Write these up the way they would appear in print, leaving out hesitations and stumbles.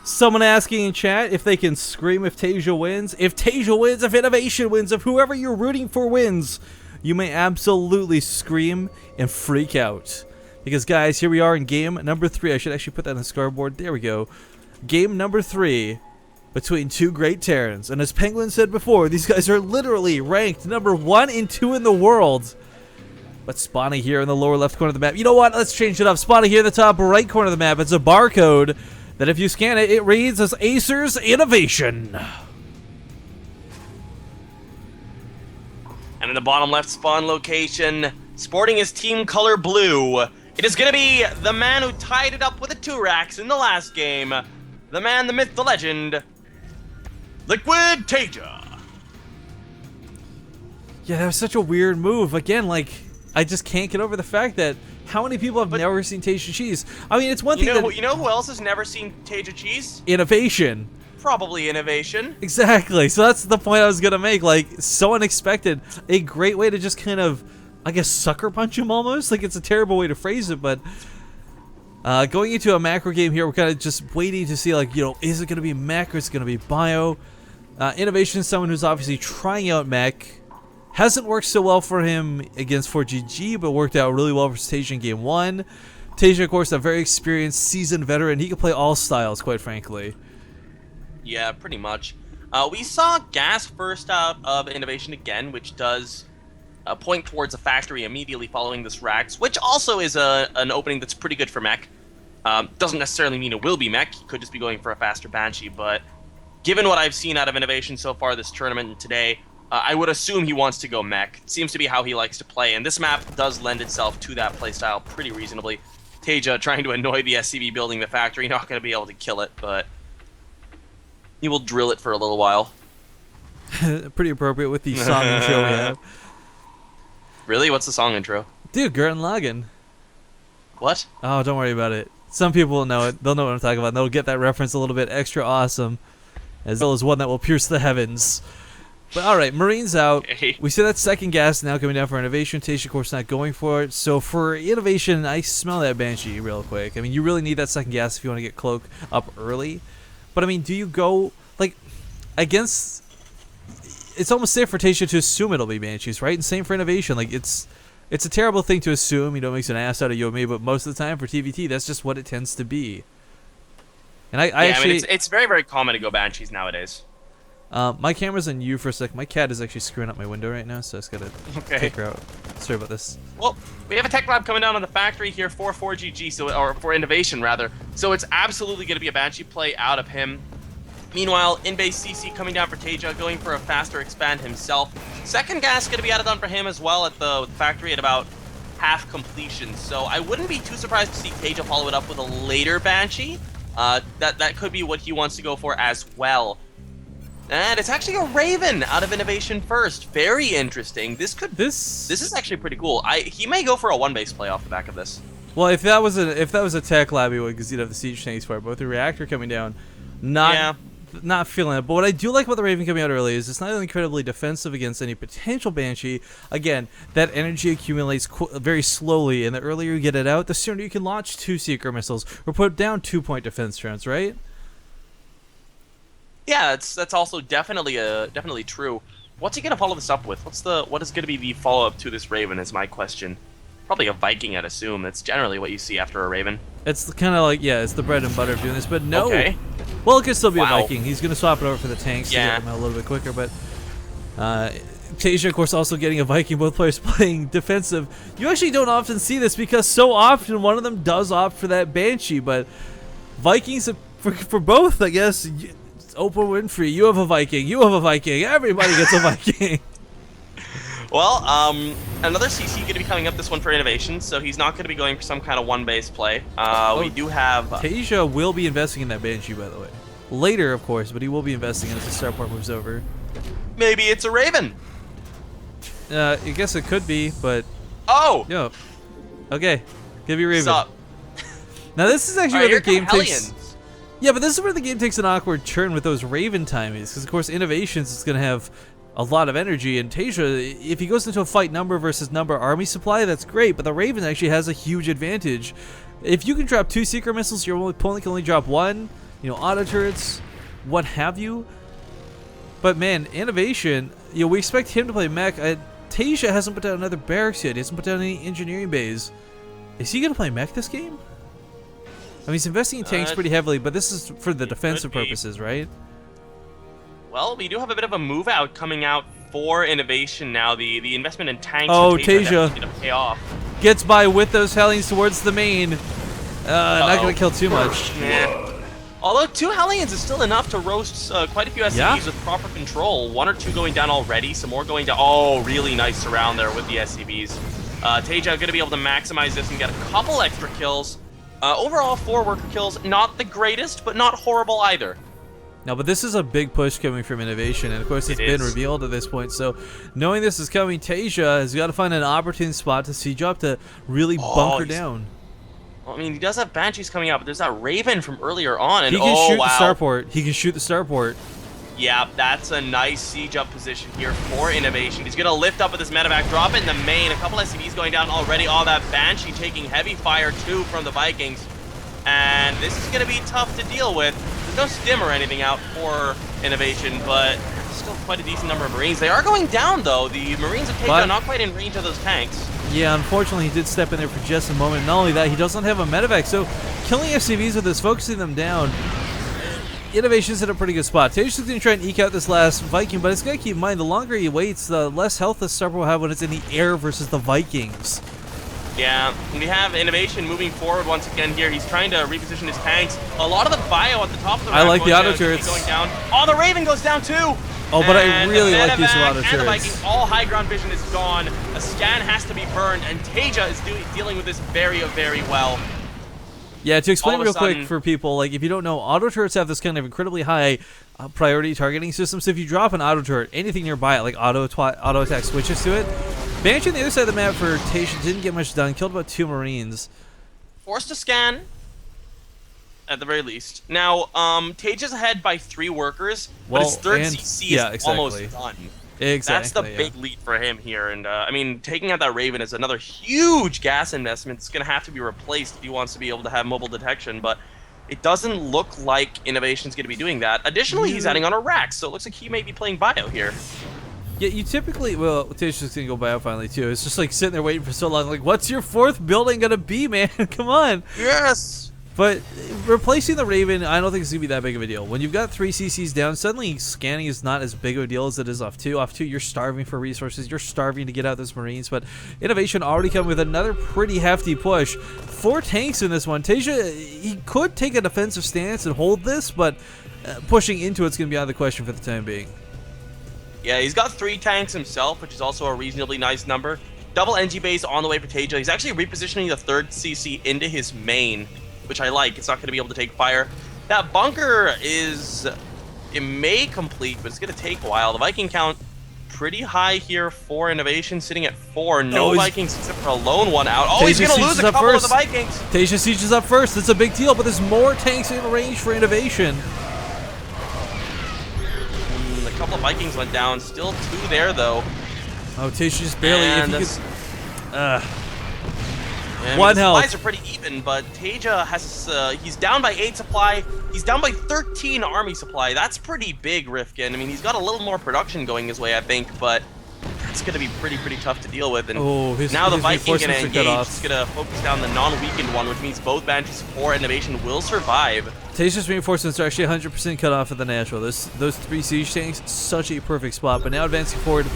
Someone asking in chat if they can scream if Taeja wins. If Taeja wins, if Innovation wins, if whoever you're rooting for wins, you may absolutely scream and freak out. Because guys, here we are in game number 3. I should actually put that on the scoreboard. There we go. Game number 3 between two great Terrans. And as Penguin said before, these guys are literally ranked number 1 and 2 in the world. But spawning here in the lower left corner of the map. You know what? Let's change it up. Spawning here in the top right corner of the map. It's a barcode that if you scan it, it reads as Acer's Innovation. And in the bottom left spawn location, sporting his team color blue, it is going to be the man who tied it up with the 2 racks in the last game. The man, the myth, the legend, Liquid Taeja. Yeah, that was such a weird move. Again, like, I just can't get over the fact that how many people have never seen Taeja cheese? I mean, it's one thing that... You know who else has never seen Taeja cheese? Innovation. Probably Innovation. Exactly. So that's the point I was going to make. Like, so unexpected. A great way to just kind of, I guess, sucker punch him almost. Like, it's a terrible way to phrase it, but... going into a macro game here, we're kind of just waiting to see, like, you know, is it going to be mech or is it going to be bio? Innovation is someone who's obviously trying out mech. Hasn't worked so well for him against 4GG, but worked out really well for Taeja in game 1. Taeja, of course, a very experienced, seasoned veteran. He can play all styles, quite frankly. Yeah, pretty much. We saw gas first out of Innovation again, which does point towards a factory immediately following this Rax, which also is an opening that's pretty good for mech. Doesn't necessarily mean it will be mech. He could just be going for a faster Banshee, but given what I've seen out of Innovation so far this tournament and today, I would assume he wants to go mech. It seems to be how he likes to play, and this map does lend itself to that playstyle pretty reasonably. Taeja trying to annoy the SCV building the factory, not going to be able to kill it, but he will drill it for a little while. Pretty appropriate with the song intro we have. Really? What's the song intro? Dude, Gurren Lagann. What? Oh, don't worry about it. Some people will know it. They'll know what I'm talking about. They'll get that reference a little bit extra awesome, as well as one that will pierce the heavens. But alright, Marine's out. Okay. We see that second gas now coming down for Innovation. Taeja, of course, not going for it. So for Innovation, I smell that Banshee real quick. I mean, you really need that second gas if you want to get Cloak up early. But I mean, do you go, like, against... It's almost safe for Taeja to assume it'll be Banshees, right? And same for Innovation. Like, it's a terrible thing to assume. You know, it makes an ass out of you and me, but most of the time for TVT, that's just what it tends to be. And I actually... I mean, it's very, very common to go Banshees nowadays. My camera's on you for a sec. My cat is actually screwing up my window right now, so I just gotta take her out. Sorry about this. Well, we have a tech lab coming down on the factory here for 4GG, or for Innovation rather. So it's absolutely going to be a Banshee play out of him. Meanwhile, in-base CC coming down for Taeja, going for a faster expand himself. Second gas going to be added on for him as well at the factory at about half completion. So I wouldn't be too surprised to see Taeja follow it up with a later Banshee. That could be what he wants to go for as well. And it's actually a Raven out of Innovation first. Very interesting. This is actually pretty cool. He may go for a 1-base play off the back of this. Well, if that was a tech lab, he would, because you'd have the siege tanks for it. But with the reactor coming down, not feeling it. But what I do like about the Raven coming out early is it's not only incredibly defensive against any potential Banshee. Again, that energy accumulates very slowly, and the earlier you get it out, the sooner you can launch 2 Seeker missiles or put down 2-point defense turrets, right? Yeah, that's also definitely true. What's he gonna follow this up with? What is gonna be the follow up to this Raven? Is my question. Probably a Viking, I'd assume. That's generally what you see after a Raven. It's kind of like, yeah, it's the bread and butter of doing this, but no. Okay. Well, it could still be a Viking. He's gonna swap it over for the tanks to Yeah. get them out a little bit quicker, but Taeja, of course, also getting a Viking. Both players playing defensive. You actually don't often see this because so often one of them does opt for that Banshee, but Vikings for both, I guess. Oprah Winfrey, you have a Viking, you have a Viking, everybody gets a Viking. Well, another CC going to be coming up, this one for Innovation, so he's not going to be going for some kind of 1-base play. We do have... Taeja will be investing in that Banshee, by the way. Later, of course, but he will be investing in it as the start part moves over. Maybe it's a Raven. I guess it could be, but... Oh! Yo. Okay. Give you Raven. Sup? Now, this is actually where the game takes... Hellions. Yeah, but this is where the game takes an awkward turn with those Raven timings, because of course Innovations is going to have a lot of energy, and Taeja, if he goes into a fight number versus number army supply, that's great, but the Raven actually has a huge advantage. If you can drop 2 Seeker missiles, your opponent can only drop 1. you know, auto turrets, what have you. But man, Innovation, you know, we expect him to play mech. Taeja hasn't put down another barracks yet. He hasn't put down any engineering bays. Is he going to play mech this game? I mean, he's investing in tanks pretty heavily, but this is for the defensive purposes, right? Well, we do have a bit of a move out coming out for Innovation now. The investment in tanks Oh, for Taeja Taeja is going to pay off. Gets by with those Hellions towards the main. Not going to kill too much. Nah. Although 2 Hellions is still enough to roast quite a few SCVs with proper control. 1 or 2 going down already, some more going down. Oh, really nice surround there with the SCVs. Taeja going to be able to maximize this and get a couple extra kills. Overall, 4 worker kills, not the greatest, but not horrible either. No, but this is a big push coming from Innovation, and of course it's been revealed at this point, so knowing this is coming, Taeja has got to find an opportune spot to siege up to really bunker down. Well, I mean, he does have Banshees coming out, but there's that Raven from earlier on, and he can shoot the starport. He can shoot the starport. Yeah, that's a nice siege up position here for Innovation. He's going to lift up with his medevac, drop it in the main. A couple SCVs going down already. All that Banshee taking heavy fire too from the Vikings. And this is going to be tough to deal with. There's no stim or anything out for Innovation, but still quite a decent number of Marines. They are going down though. The Marines of Taeja are not quite in range of those tanks. Yeah, unfortunately he did step in there for just a moment. Not only that, he doesn't have a medevac, so killing SCVs with this, focusing them down. Innovation's in a pretty good spot. Taeja's going to try and eke out this last Viking, but it's got to keep in mind, the longer he waits, the less health the Starport will have when it's in the air versus the Vikings. Yeah, we have Innovation moving forward once again here. He's trying to reposition his tanks. A lot of the bio at the top of the I like the auto turrets. Going down. Oh, the Raven goes down too! Oh, but I really like these auto turrets. And the Viking, all high ground vision is gone. A scan has to be burned, and Taeja is dealing with this very, very well. Yeah, to explain real quick for people, like if you don't know, auto turrets have this kind of incredibly high priority targeting system. So if you drop an auto turret, anything nearby it, like auto attack switches to it. Banshee on the other side of the map for Taeja didn't get much done. Killed about 2 Marines. Forced to scan, at the very least. Now, Taeja's ahead by 3 workers, but his third CC is almost done. Exactly. That's the big lead for him here, and I mean, taking out that Raven is another huge gas investment. It's going to have to be replaced if he wants to be able to have mobile detection, but it doesn't look like Innovation's going to be doing that. Additionally, he's adding on a rack, so it looks like he may be playing bio here. Yeah, you typically, well, Taeja's going to go bio finally, too. It's just like sitting there waiting for so long, like, what's your 4th building going to be, man? Come on. Yes! But replacing the Raven, I don't think it's going to be that big of a deal. When you've got 3 CCs down, suddenly scanning is not as big of a deal as it is off 2. Off 2, you're starving for resources. You're starving to get out those Marines. But Innovation already come with another pretty hefty push. 4 tanks in this one. Taeja, he could take a defensive stance and hold this, but pushing into it's going to be out of the question for the time being. Yeah, he's got 3 tanks himself, which is also a reasonably nice number. Double NG base on the way for Taeja. He's actually repositioning the 3rd CC into his main, which I like. It's not going to be able to take fire. That bunker is... it may complete, but it's going to take a while. The Viking count pretty high here for Innovation, sitting at 4. No Vikings except for a lone one out. Oh, he's going to lose a couple of the Vikings. Taeja sieges up first. That's a big deal, but there's more tanks in range for Innovation. A couple of Vikings went down. Still 2 there, though. Oh, Taeja just barely... And one health. Supplies are pretty even, but Taeja has he's down by 8 supply. He's down by 13 army supply. That's pretty big, Rifkin. I mean, he's got a little more production going his way, I think, but that's going to be pretty tough to deal with. And now the Viking going to engage. He's going to focus down the non-weakened one, which means both Banshees for Innovation will survive. Taeja's reinforcements are actually 100% cut off at the natural. Those 3 siege tanks, such a perfect spot. But now advancing forward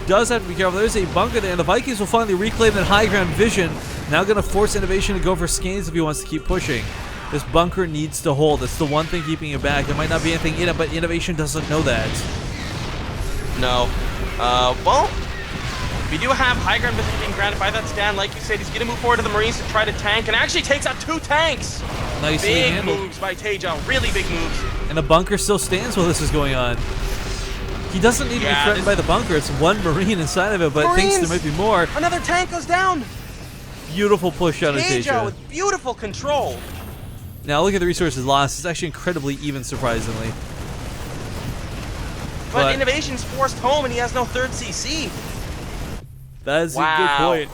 does have to be careful. There's a bunker there, and the Vikings will finally reclaim that high ground vision. Now going to force Innovation to go for scans if he wants to keep pushing. This bunker needs to hold. It's the one thing keeping it back. There might not be anything in it, but Innovation doesn't know that. No. Well, we do have high ground vision being granted by that stand. Like you said, he's going to move forward to the Marines to try to tank, and actually takes out 2 tanks. Nicely handled. Big moves by Taeja. Really big moves. And the bunker still stands while this is going on. He doesn't need to be threatened by the bunker. It's 1 Marine inside of it, but thinks there might be more. Another tank goes down. Beautiful push out of Taeja. With beautiful control. Now look at the resources lost. It's actually incredibly even, surprisingly. But Innovation's forced home, and he has no 3rd CC. That is a good point.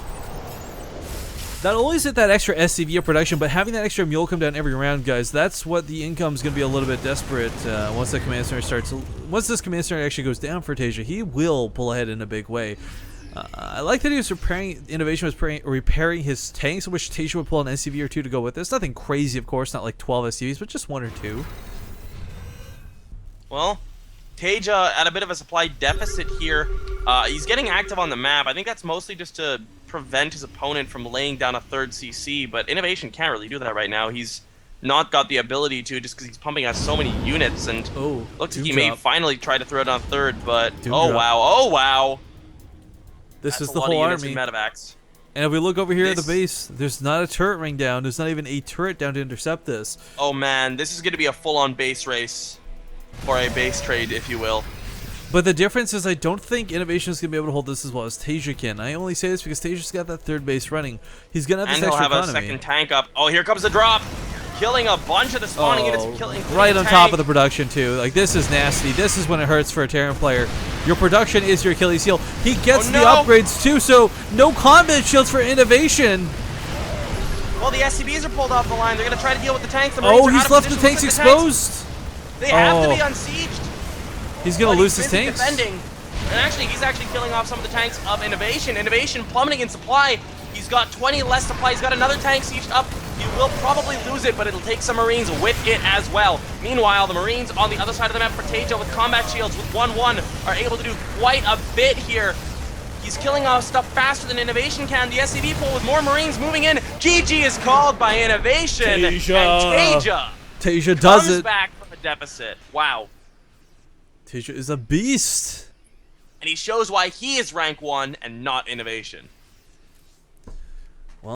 Not only is it that extra SCV of production, but having that extra mule come down every round, guys, that's what the income is going to be a little bit desperate once that command center starts. Once this command center actually goes down for Taeja, he will pull ahead in a big way. I like that he was repairing, Innovation was repairing his tanks, which Taeja would pull an SCV or two to go with this. Nothing crazy, of course, not like 12 SCVs, but just 1 or 2. Well, Taeja at a bit of a supply deficit here. He's getting active on the map. I think that's mostly just to prevent his opponent from laying down a third CC, but Innovation can't really do that right now. He's not got the ability to just because he's pumping out so many units, and looks like he may finally try to throw it on third, but oh wow. This is the whole army. Medevacs. And if we look over here at the base, there's not a turret ring down. There's not even a turret down to intercept this. Oh man, this is going to be a full-on base race. Or a base trade, if you will. But the difference is I don't think Innovation is going to be able to hold this as well as Taeja can. I only say this because Taeja's got that third base running. He's going to have this extra economy. And he'll have a second tank up. Oh, here comes the drop. Killing a bunch of the spawning units. Right on top of the production, too. Like, this is nasty. This is when it hurts for a Terran player. Your production is your Achilles heel. He gets the upgrades, too, so no combat shields for Innovation. Well, the SCBs are pulled off the line. They're going to try to deal with the tanks. He's left the tanks exposed. They have to be unsieged. He's going to lose his tanks. Defending. And actually, he's actually killing off some of the tanks of Innovation. Innovation plummeting in supply. He's got 20 less supply. He's got another tank sieged up. He will probably lose it, but it'll take some Marines with it as well. Meanwhile, the Marines on the other side of the map for Taeja with combat shields with 1-1 are able to do quite a bit here. He's killing off stuff faster than Innovation can. The SCV pool with more Marines moving in. GG is called by Innovation. Taeja. And Taeja does comes it. back from a deficit. Wow. Taeja is a beast. And he shows why he is rank 1 and not Innovation.